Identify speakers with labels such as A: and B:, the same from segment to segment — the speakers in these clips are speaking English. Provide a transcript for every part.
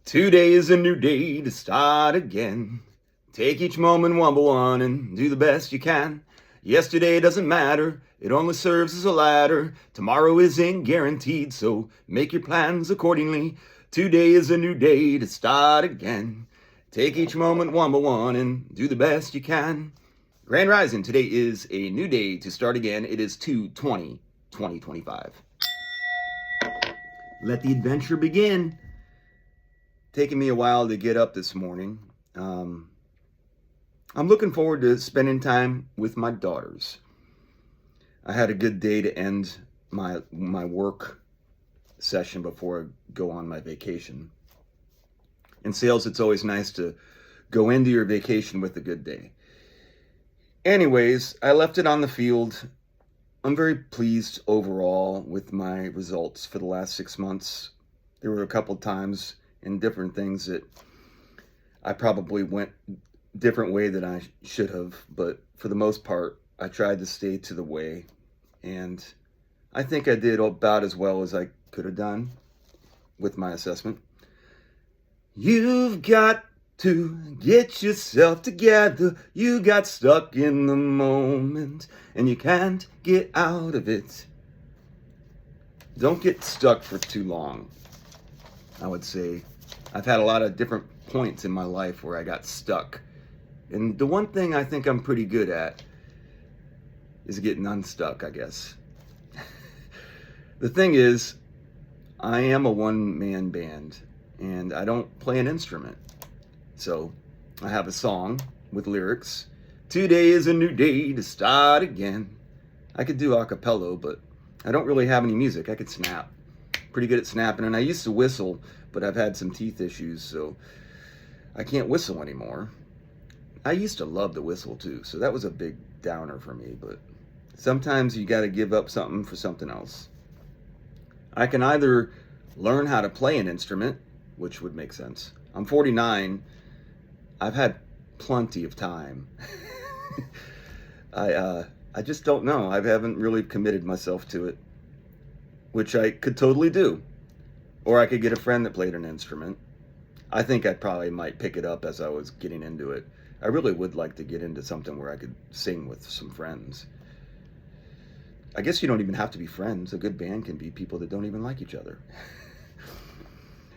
A: Today is a new day to start again. Take each moment one by one and do the best you can. Yesterday doesn't matter, it only serves as a ladder. Tomorrow isn't guaranteed, so make your plans accordingly. Today is a new day to start again. Take each moment one by one and do the best you can. Grand Rising, today is a new day to start again. It is 2/20/2025. Let the adventure begin. Taking me a while to get up this morning. I'm looking forward to spending time with my daughters. I had a good day to end my work session before I go on my vacation. In sales, it's always nice to go into your vacation with a good day. Anyways, I left it on the field. I'm very pleased overall with my results for the last 6 months. There were a couple times in different things that I probably went different way than I should have, but for the most part, I tried to stay to the way, and I think I did about as well as I could have done with my assessment. You've got to get yourself together. You got stuck in the moment, and you can't get out of it. Don't get stuck for too long. I would say I've had a lot of different points in my life where I got stuck. And the one thing I think I'm pretty good at is getting unstuck, I guess. The thing is, I am a one-man band, and I don't play an instrument. So I have a song with lyrics. Today is a new day to start again. I could do a cappella, but I don't really have any music. I could snap. Pretty good at snapping, and I used to whistle, but I've had some teeth issues, so I can't whistle anymore. I used to love to whistle too, so that was a big downer for me, but sometimes you got to give up something for something else. I can either learn how to play an instrument, which would make sense. I'm 49. I've had plenty of time. I just don't know. I haven't really committed myself to it, which I could totally do. Or I could get a friend that played an instrument. I think I probably might pick it up as I was getting into it. I really would like to get into something where I could sing with some friends. I guess you don't even have to be friends. A good band can be people that don't even like each other.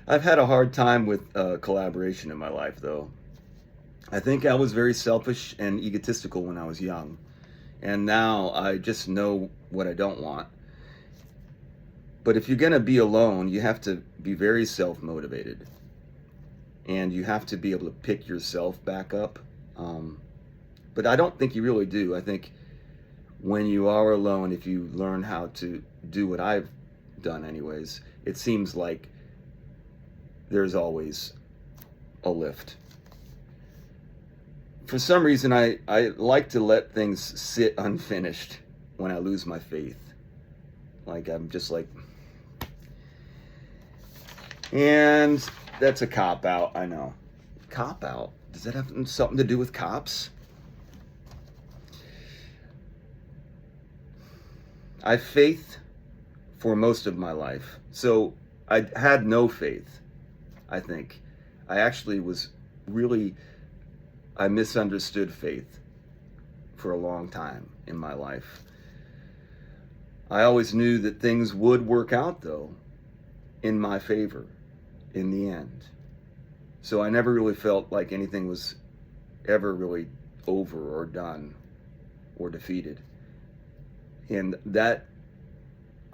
A: I've had a hard time with collaboration in my life, though. I think I was very selfish and egotistical when I was young. And now I just know what I don't want. But if you're going to be alone, you have to be very self-motivated. And you have to be able to pick yourself back up. But I don't think you really do. I think when you are alone, if you learn how to do what I've done anyways, it seems like there's always a lift. For some reason, I like to let things sit unfinished when I lose my faith. Like, I'm just like... And that's a cop-out, I know. Cop-out? Does that have something to do with cops? I have faith for most of my life. So I had no faith, I think. I actually was really... I misunderstood faith for a long time in my life. I always knew that things would work out, though, in my favor in the end. So I never really felt like anything was ever really over or done or defeated. And that,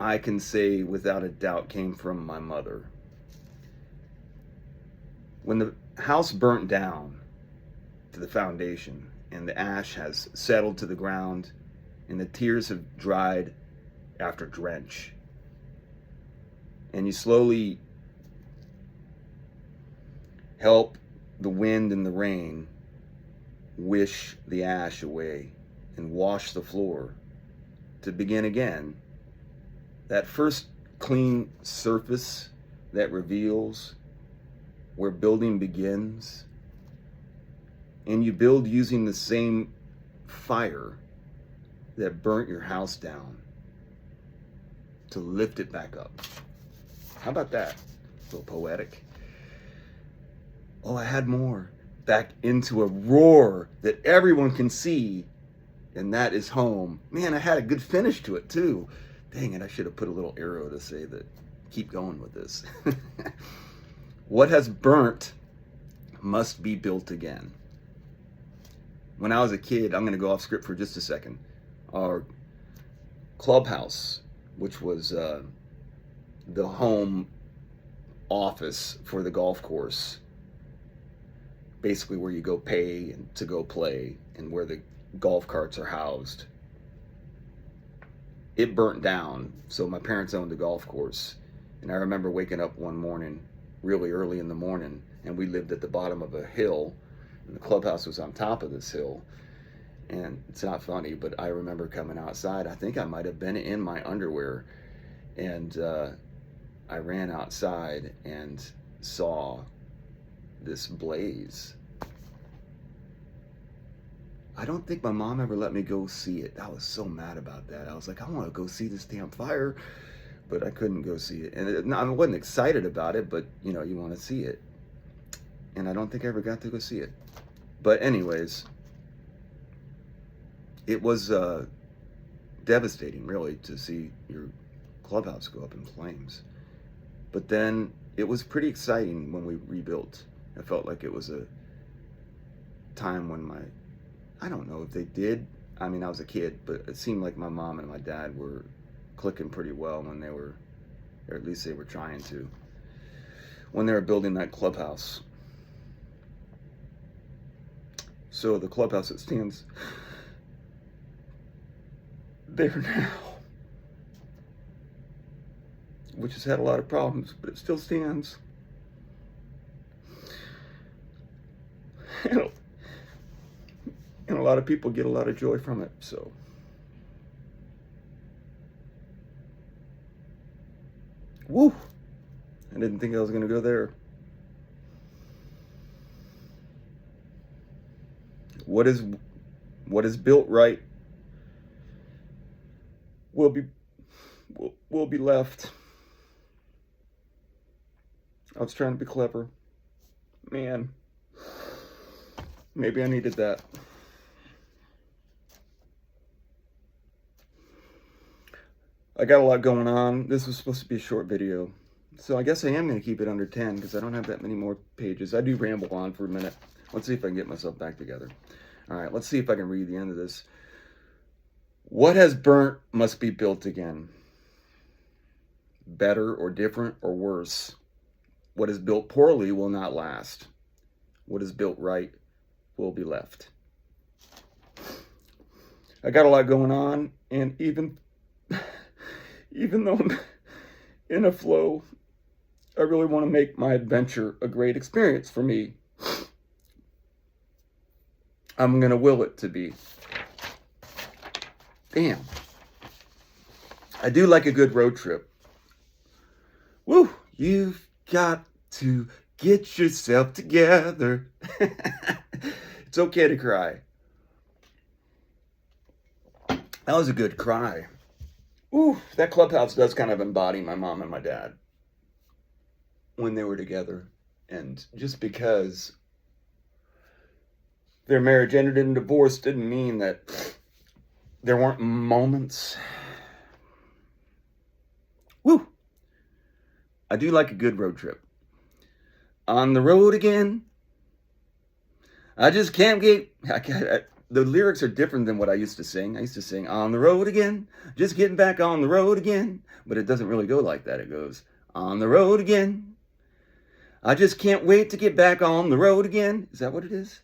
A: I can say without a doubt, came from my mother. When the house burnt down to the foundation and the ash has settled to the ground and the tears have dried after drench, and you slowly help the wind and the rain wish the ash away and wash the floor to begin again, that first clean surface that reveals where building begins, and you build using the same fire that burnt your house down to lift it back up. How about that? A little poetic. Oh, I had more. Back into a roar that everyone can see, and that is home. Man, I had a good finish to it too. Dang it, I should have put a little arrow to say that keep going with this. What has burnt must be built again. When I was a kid, I'm going to go off script for just a second. Our clubhouse, which was the home office for the golf course, basically where you go pay to go play and where the golf carts are housed, it burnt down. So my parents owned the golf course, and I remember waking up one morning really early in the morning, and we lived at the bottom of a hill, and the clubhouse was on top of this hill. And it's not funny, but I remember coming outside. I think I might have been in my underwear, and I ran outside and saw this blaze. I don't think my mom ever let me go see it. I was so mad about that. I was like, I want to go see this damn fire, but I couldn't go see it. And I wasn't excited about it, but you know, you want to see it. And I don't think I ever got to go see it. But anyways, it was devastating, really, to see your clubhouse go up in flames. But then it was pretty exciting when we rebuilt. I felt like it was a time when I don't know if they did. I mean, I was a kid, but it seemed like my mom and my dad were clicking pretty well when they were, or at least they were trying to, when they were building that clubhouse. So the clubhouse that stands there now, which has had a lot of problems, but it still stands. And a lot of people get a lot of joy from it, so. Woo! I didn't think I was gonna go there. What is built right will be left. I was trying to be clever. Man, maybe I needed that. I got a lot going on. This was supposed to be a short video, so I guess I am going to keep it under 10 because I don't have that many more pages. I do ramble on for a minute. Let's see if I can get myself back together. All right, let's see if I can read the end of this. What has burnt must be built again. Better or different or worse. What is built poorly will not last. What is built right will be left. I got a lot going on, and even though I'm in a flow, I really want to make my adventure a great experience for me. I'm going to will it to be. Damn. I do like a good road trip. Woo! You've got to get yourself together. It's okay to cry. That was a good cry. Ooh, that clubhouse does kind of embody my mom and my dad when they were together. And just because their marriage ended in divorce didn't mean that there weren't moments. Woo! I do like a good road trip. On the road again. I just can't get... the lyrics are different than what I used to sing. I used to sing, on the road again, just getting back on the road again. But it doesn't really go like that. It goes, on the road again. I just can't wait to get back on the road again. Is that what it is?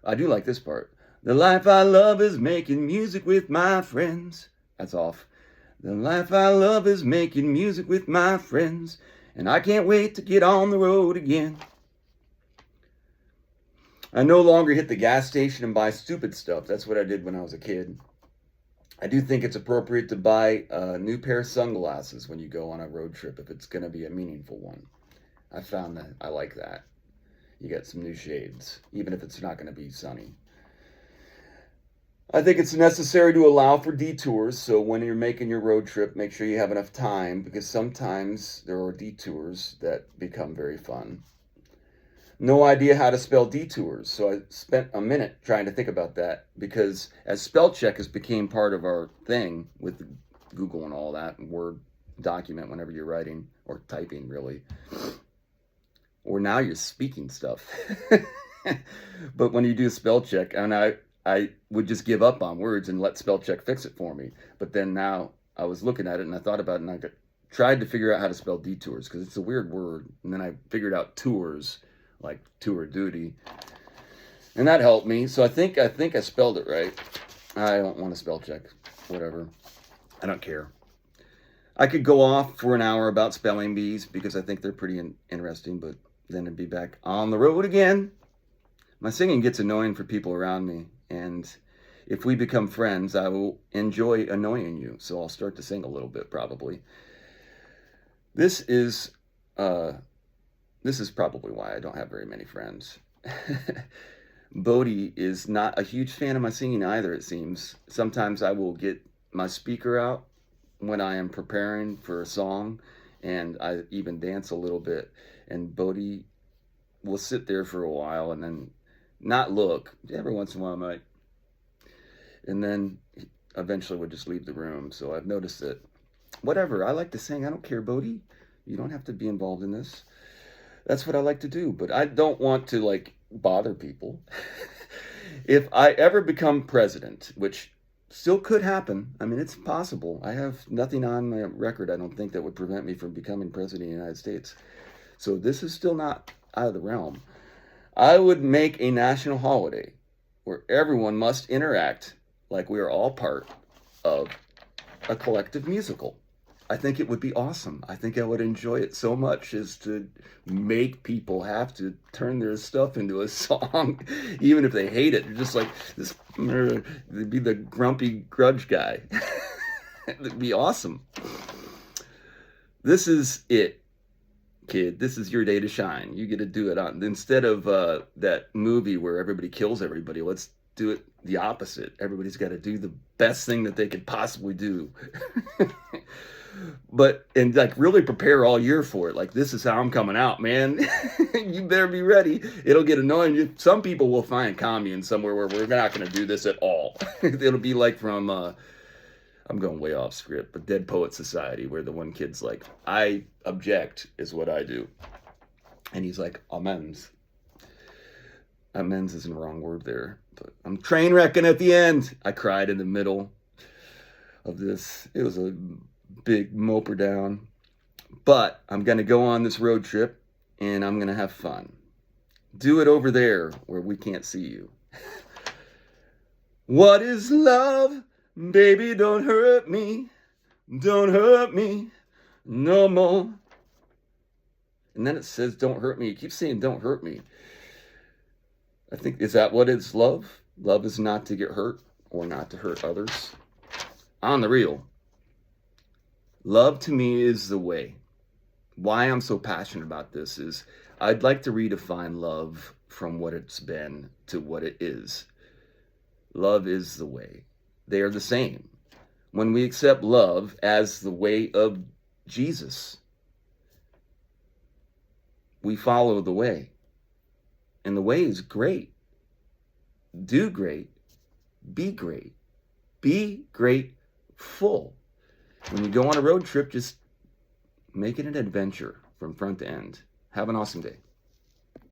A: I do like this part. The life I love is making music with my friends. That's off. The life I love is making music with my friends. And I can't wait to get on the road again. I no longer hit the gas station and buy stupid stuff. That's what I did when I was a kid. I do think it's appropriate to buy a new pair of sunglasses when you go on a road trip if it's going to be a meaningful one. I found that I like that. You get some new shades, even if it's not going to be sunny. I think it's necessary to allow for detours, so when you're making your road trip, make sure you have enough time, because sometimes there are detours that become very fun. No idea how to spell detours. So I spent a minute trying to think about that because as spell check has became part of our thing with Google and all that, and Word document whenever you're writing or typing, really. Or now you're speaking stuff. But when you do spell check, and I would just give up on words and let spell check fix it for me. But then now I was looking at it and I thought about it and I tried to figure out how to spell detours because it's a weird word. And then I figured out tours, like tour duty, and that helped me. So I think I spelled it right. I don't want to spell check. Whatever. I don't care. I could go off for an hour about spelling bees because I think they're pretty interesting, but then I'd be back on the road again. My singing gets annoying for people around me, and if we become friends, I will enjoy annoying you. So I'll start to sing a little bit, probably. This is probably why I don't have very many friends. Bodhi is not a huge fan of my singing either, it seems. Sometimes I will get my speaker out when I am preparing for a song, and I even dance a little bit, and Bodhi will sit there for a while and then not look. Every once in a while I might. And then eventually would just leave the room. So I've noticed that, whatever, I like to sing. I don't care, Bodhi. You don't have to be involved in this. That's what I like to do, but I don't want to, like, bother people. If I ever become president, which still could happen. I mean, it's possible. I have nothing on my record, I don't think, that would prevent me from becoming president of the United States. So this is still not out of the realm. I would make a national holiday where everyone must interact like we are all part of a collective musical. I think it would be awesome. I think I would enjoy it so much as to make people have to turn their stuff into a song, even if they hate it. They're just like, this, they'd be the grumpy grudge guy. It'd be awesome. This is it, kid. This is your day to shine. You get to do it on, instead of that movie where everybody kills everybody. Let's do it the opposite. Everybody's got to do the best thing that they could possibly do. But, and like, really prepare all year for it. Like, this is how I'm coming out, man. You better be ready. It'll get annoying. Some people will find commune somewhere where we're not going to do this at all. It'll be like from, I'm going way off script, but Dead Poet Society, where the one kid's like, I object is what I do. And he's like, amends. Amends isn't the wrong word there. But I'm train wrecking at the end. I cried in the middle of this. It was a big moper down. But I'm going to go on this road trip and I'm going to have fun. Do it over there where we can't see you. What is love? Baby, don't hurt me. Don't hurt me no more. And then it says, don't hurt me. It keeps saying, don't hurt me. I think, is that what is love? Love is not to get hurt or not to hurt others. On the real. Love to me is the way. Why I'm so passionate about this is I'd like to redefine love from what it's been to what it is. Love is the way. They are the same. When we accept love as the way of Jesus, we follow the way. And the way is great. Do great. Be great. Be grateful. When you go on a road trip, just make it an adventure from front to end. Have an awesome day.